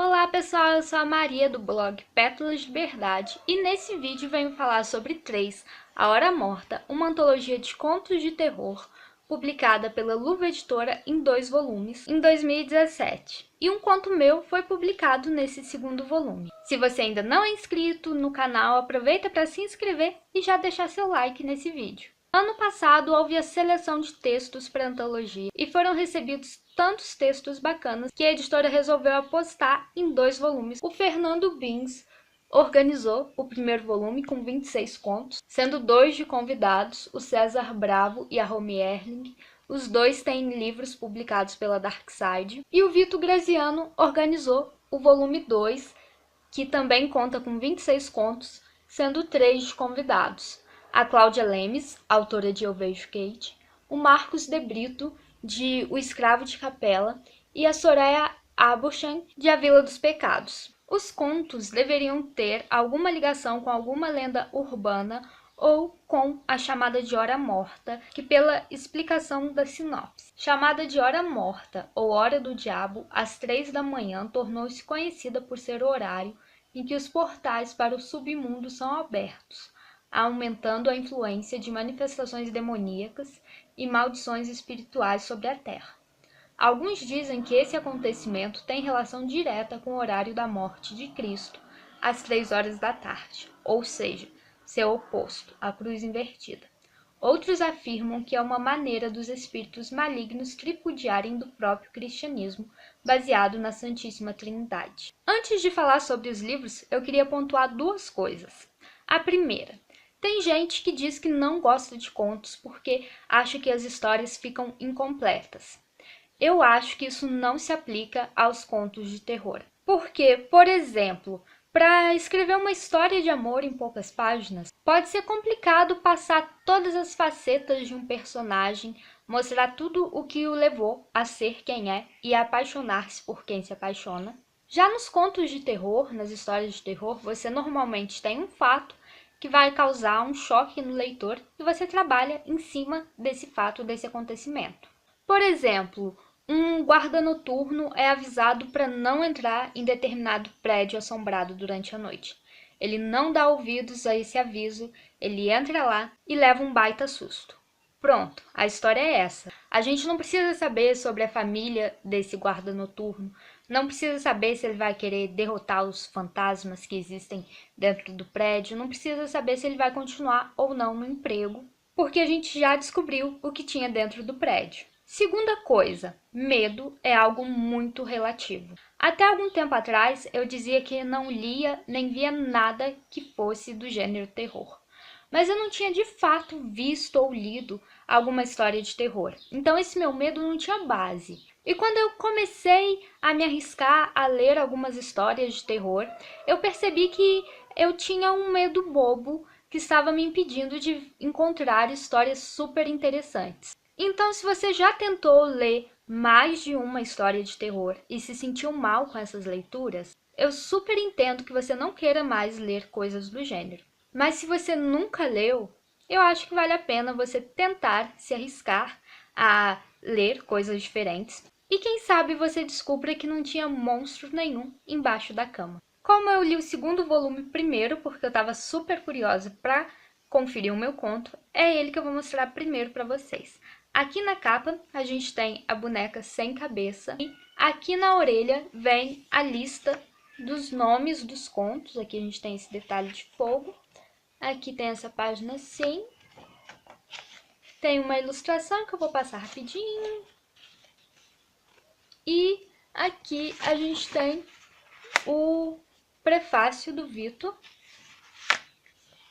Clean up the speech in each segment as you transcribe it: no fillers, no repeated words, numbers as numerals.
Olá pessoal, eu sou a Maria do blog Pétalas de Liberdade e nesse vídeo venho falar sobre 3, A Hora Morta, uma antologia de contos de terror publicada pela Luva Editora em 2 volumes em 2017. E um conto meu foi publicado nesse segundo volume. Se você ainda não é inscrito no canal, aproveita para se inscrever e já deixar seu like nesse vídeo. Ano passado houve a seleção de textos para a antologia e foram recebidos tantos textos bacanas que a editora resolveu apostar em 2 volumes. O Fernando Bins organizou o primeiro volume com 26 contos, sendo 2 de convidados, o César Bravo e a Romy Erling. Os dois têm livros publicados pela Darkside. E o Vitor Graziano organizou o volume 2, que também conta com 26 contos, sendo 3 de convidados. A Cláudia Lemes, autora de Eu Vejo Kate, o Marcos de Brito, de O Escravo de Capela, e a Soraya Abuchan, de A Vila dos Pecados. Os contos deveriam ter alguma ligação com alguma lenda urbana ou com a chamada de Hora Morta, que pela explicação da sinopse. Chamada de Hora Morta, ou Hora do Diabo, às 3 da manhã, tornou-se conhecida por ser o horário em que os portais para o submundo são abertos, aumentando a influência de manifestações demoníacas e maldições espirituais sobre a Terra. Alguns dizem que esse acontecimento tem relação direta com o horário da morte de Cristo, às 3 horas da tarde, ou seja, seu oposto, a cruz invertida. Outros afirmam que é uma maneira dos espíritos malignos tripudiarem do próprio cristianismo, baseado na Santíssima Trindade. Antes de falar sobre os livros, eu queria pontuar 2 coisas. A primeira, tem gente que diz que não gosta de contos porque acha que as histórias ficam incompletas. Eu acho que isso não se aplica aos contos de terror. Porque, por exemplo, para escrever uma história de amor em poucas páginas, pode ser complicado passar todas as facetas de um personagem, mostrar tudo o que o levou a ser quem é e a apaixonar-se por quem se apaixona. Já nos contos de terror, nas histórias de terror, você normalmente tem um fato que vai causar um choque no leitor e você trabalha em cima desse fato, desse acontecimento. Por exemplo, um guarda noturno é avisado para não entrar em determinado prédio assombrado durante a noite. Ele não dá ouvidos a esse aviso, ele entra lá e leva um baita susto. Pronto, a história é essa. A gente não precisa saber sobre a família desse guarda noturno, não precisa saber se ele vai querer derrotar os fantasmas que existem dentro do prédio, não precisa saber se ele vai continuar ou não no emprego, porque a gente já descobriu o que tinha dentro do prédio. Segunda coisa, medo é algo muito relativo. Até algum tempo atrás, eu dizia que não lia nem via nada que fosse do gênero terror. Mas eu não tinha de fato visto ou lido alguma história de terror. Então esse meu medo não tinha base. E quando eu comecei a me arriscar a ler algumas histórias de terror, eu percebi que eu tinha um medo bobo que estava me impedindo de encontrar histórias super interessantes. Então, se você já tentou ler mais de uma história de terror e se sentiu mal com essas leituras, eu super entendo que você não queira mais ler coisas do gênero. Mas se você nunca leu, eu acho que vale a pena você tentar se arriscar a ler coisas diferentes. E quem sabe você descubra que não tinha monstro nenhum embaixo da cama. Como eu li o segundo volume primeiro, porque eu estava super curiosa para conferir o meu conto, é ele que eu vou mostrar primeiro para vocês. Aqui na capa a gente tem a boneca sem cabeça e aqui na orelha vem a lista dos nomes dos contos. Aqui a gente tem esse detalhe de fogo. Aqui tem essa página assim. Tem uma ilustração que eu vou passar rapidinho. E aqui a gente tem o prefácio do Vitor.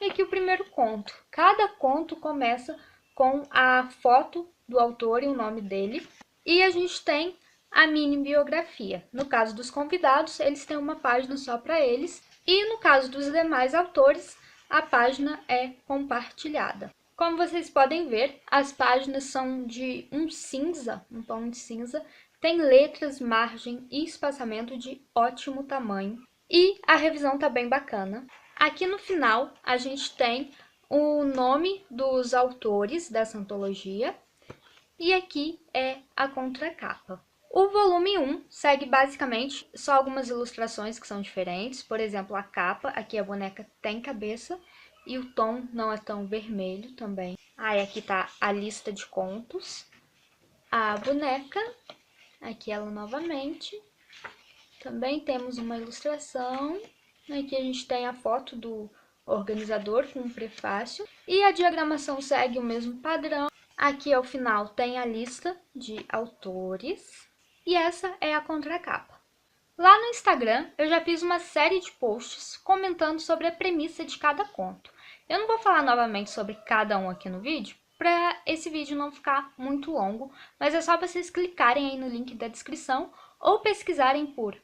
E aqui o primeiro conto. Cada conto começa com a foto do autor e o nome dele. E a gente tem a mini biografia. No caso dos convidados, eles têm uma página só para eles. E no caso dos demais autores, a página é compartilhada. Como vocês podem ver, as páginas são de um cinza, um tom de cinza. Tem letras, margem e espaçamento de ótimo tamanho. E a revisão tá bem bacana. Aqui no final, a gente tem o nome dos autores dessa antologia. E aqui é a contracapa. O volume 1 segue basicamente só algumas ilustrações que são diferentes. Por exemplo, a capa, aqui a boneca tem cabeça e o tom não é tão vermelho também. Aí aqui tá a lista de contos. A boneca, aqui ela novamente. Também temos uma ilustração. Aqui a gente tem a foto do organizador com um prefácio. E a diagramação segue o mesmo padrão. Aqui ao final tem a lista de autores. E essa é a contracapa. Lá no Instagram, eu já fiz uma série de posts comentando sobre a premissa de cada conto. Eu não vou falar novamente sobre cada um aqui no vídeo, para esse vídeo não ficar muito longo, mas é só vocês clicarem aí no link da descrição ou pesquisarem por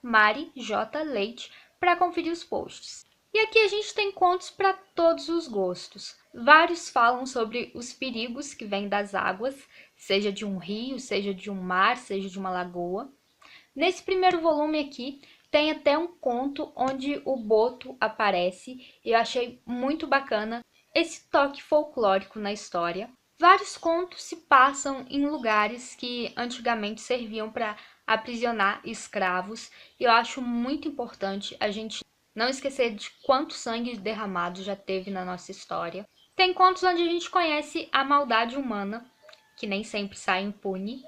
@marijleite para conferir os posts. E aqui a gente tem contos para todos os gostos. Vários falam sobre os perigos que vêm das águas, seja de um rio, seja de um mar, seja de uma lagoa. Nesse primeiro volume aqui, tem até um conto onde o boto aparece e eu achei muito bacana esse toque folclórico na história. Vários contos se passam em lugares que antigamente serviam para aprisionar escravos e eu acho muito importante a gente não esquecer de quanto sangue derramado já teve na nossa história. Tem contos onde a gente conhece a maldade humana, que nem sempre sai impune.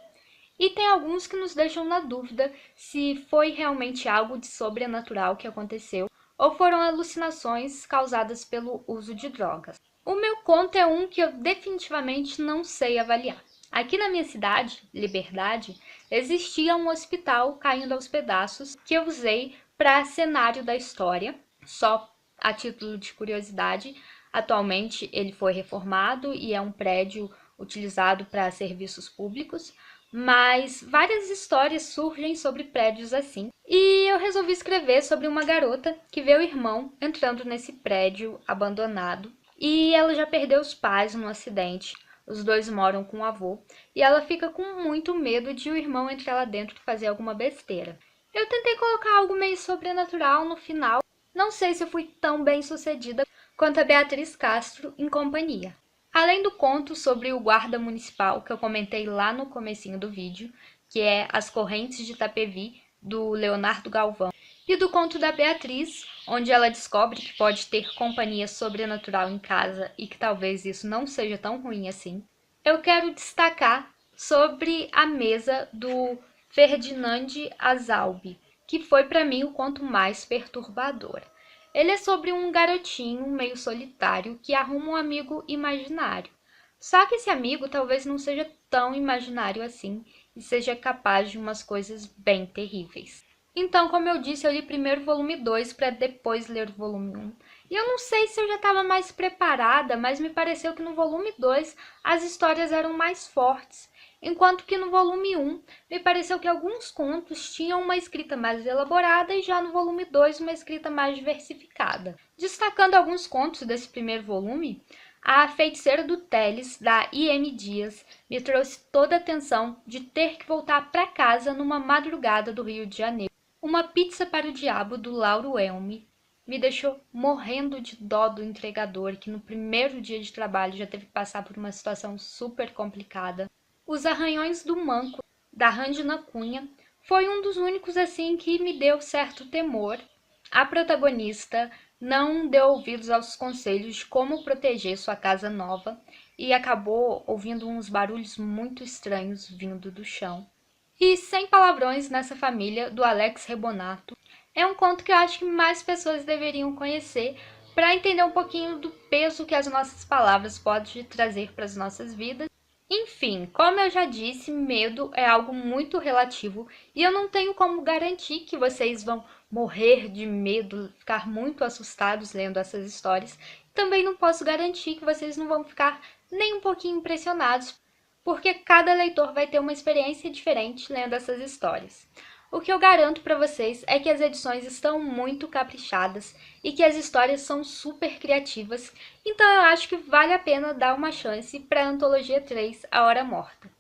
E tem alguns que nos deixam na dúvida se foi realmente algo de sobrenatural que aconteceu ou foram alucinações causadas pelo uso de drogas. O meu conto é um que eu definitivamente não sei avaliar. Aqui na minha cidade, Liberdade, existia um hospital caindo aos pedaços que eu usei para cenário da história, só a título de curiosidade. Atualmente ele foi reformado e é um prédio utilizado para serviços públicos, mas várias histórias surgem sobre prédios assim. E eu resolvi escrever sobre uma garota que vê o irmão entrando nesse prédio abandonado e ela já perdeu os pais num acidente. Os dois moram com o avô e ela fica com muito medo de o irmão entrar lá dentro e fazer alguma besteira. Eu tentei colocar algo meio sobrenatural no final. Não sei se eu fui tão bem sucedida quanto a Beatriz Castro em Companhia. Além do conto sobre o guarda municipal que eu comentei lá no comecinho do vídeo, que é As Correntes de Itapevi, do Leonardo Galvão, e do conto da Beatriz, onde ela descobre que pode ter companhia sobrenatural em casa e que talvez isso não seja tão ruim assim, eu quero destacar sobre a mesa do Ferdinand Asalbi, que foi para mim o conto mais perturbador. Ele é sobre um garotinho meio solitário que arruma um amigo imaginário. Só que esse amigo talvez não seja tão imaginário assim e seja capaz de umas coisas bem terríveis. Então, como eu disse, eu li primeiro o volume 2 para depois ler o volume 1. E eu não sei se eu já estava mais preparada, mas me pareceu que no volume 2 as histórias eram mais fortes, enquanto que no volume 1 me pareceu que alguns contos tinham uma escrita mais elaborada e já no volume 2 uma escrita mais diversificada. Destacando alguns contos desse primeiro volume, A Feiticeira do Teles, da I.M. Dias, me trouxe toda a tensão de ter que voltar para casa numa madrugada do Rio de Janeiro. Uma Pizza para o Diabo, do Lauro Elme, me deixou morrendo de dó do entregador, que no primeiro dia de trabalho já teve que passar por uma situação super complicada. Os Arranhões do Manco, da Randina Cunha, foi um dos únicos assim que me deu certo temor. A protagonista não deu ouvidos aos conselhos de como proteger sua casa nova e acabou ouvindo uns barulhos muito estranhos vindo do chão. E Sem Palavrões nessa Família, do Alex Rebonato, é um conto que eu acho que mais pessoas deveriam conhecer para entender um pouquinho do peso que as nossas palavras podem trazer para as nossas vidas. Enfim, como eu já disse, medo é algo muito relativo e eu não tenho como garantir que vocês vão morrer de medo, ficar muito assustados lendo essas histórias. Também não posso garantir que vocês não vão ficar nem um pouquinho impressionados, porque cada leitor vai ter uma experiência diferente lendo essas histórias. O que eu garanto para vocês é que as edições estão muito caprichadas e que as histórias são super criativas, então eu acho que vale a pena dar uma chance para a Antologia 3, A Hora Morta.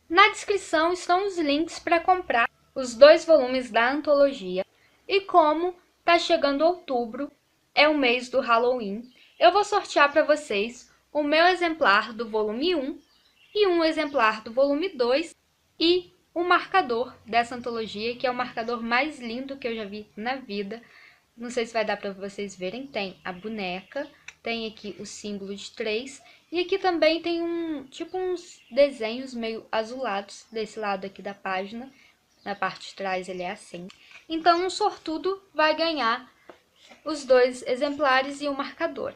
Na descrição estão os links para comprar os 2 volumes da antologia, e como está chegando outubro, é o mês do Halloween, eu vou sortear para vocês o meu exemplar do volume 1 e um exemplar do volume 2 e o marcador dessa antologia, que é o marcador mais lindo que eu já vi na vida. Não sei se vai dar para vocês verem, tem a boneca, tem aqui o símbolo de 3, e aqui também tem uns desenhos meio azulados desse lado aqui da página. Na parte de trás ele é assim. Então, um sortudo vai ganhar os 2 exemplares e o marcador.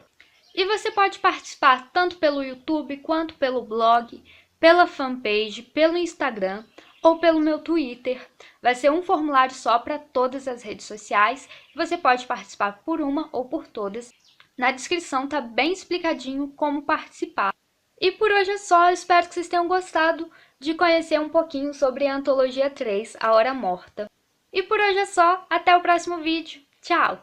E você pode participar tanto pelo YouTube, quanto pelo blog, pela fanpage, pelo Instagram ou pelo meu Twitter. Vai ser um formulário só para todas as redes sociais. Você pode participar por uma ou por todas. Na descrição tá bem explicadinho como participar. E por hoje é só, eu espero que vocês tenham gostado de conhecer um pouquinho sobre a Antologia 3, A Hora Morta. E por hoje é só, até o próximo vídeo. Tchau!